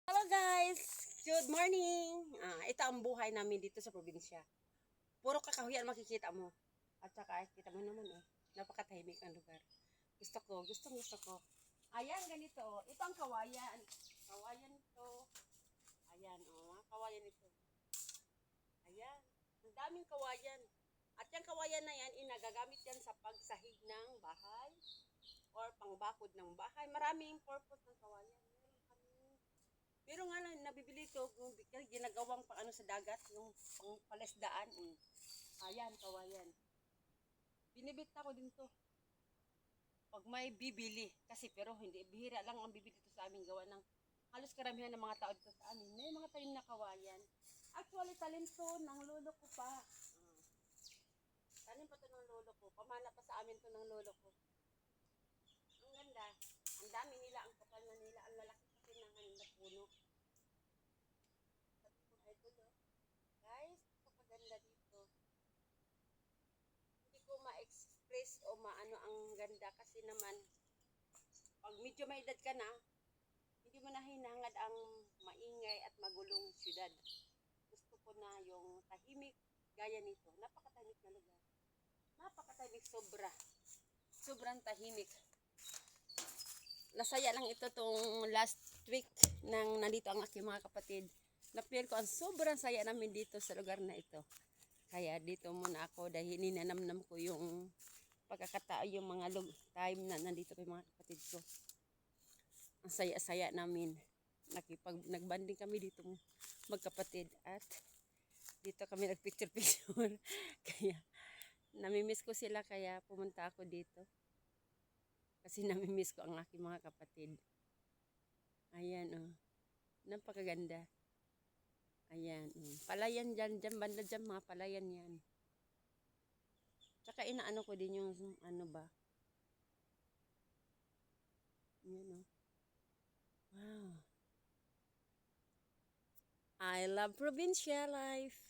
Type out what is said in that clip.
Hello guys! Good morning! Ito ang buhay namin dito sa probinsya. Puro kakahuyan makikita mo. At saka kita mo naman napakatahimik ang lugar. Gusto ko. Ayan, ganito. Ito ang kawayan. Kawayan ito. Ayan, mga kawayan ito. Ayan, ang daming kawayan. At yung kawayan na yan, inagagamit yan sa pagsahig ng bahay or pangbakod ng bahay. Maraming purpose ng kawayan. Pero nga lang, nabibili ito, ginagawang pang ano sa dagat, yung pang palesdaan. Ayan, kawayan. Binibita ko din to. Pag may bibili, kasi pero hindi, bihira lang ang bibili dito sa amin, gawa ng halos karamihan ng mga tao dito sa amin. May mga talim na kawayan. Actually, talim to ng lolo ko pa. Talim pa to ng lolo ko. Pamana pa sa amin to ng lolo ko. Ang ganda. Ang dami nila, ang kapal na nila, ang lalaki kasi ng puno. Sabi ko, idol, guys, napakaganda dito. Hindi ko ma-express o maano ang ganda kasi naman pag medyo may edad ka na, hindi mo na hinangad ang maingay at magulong syudad. Gusto ko na yung tahimik gaya nito. Napakatahimik na lugar. Napakatahimik sobra. Sobrang tahimik. Nasaya lang ito tong last week nang nandito ang aking mga kapatid. Na-feel ko ang sobrang saya namin dito sa lugar na ito. Kaya dito muna ako dahil ninanamnam ko yung pagkakataon, yung mga time na nandito pa yung mga kapatid ko. Ang saya-saya namin. Nagbanding kami dito magkapatid at dito kami nagpicture-picture. Kaya namimiss ko sila kaya pumunta ako dito. Kasi namimiss ko ang aking mga kapatid. Ayan napakaganda. Ayan. Palayan dyan, banda dyan, mga palayan yan. Tsaka inaano ko din yung ano ba. Yan Wow. I love provincial life.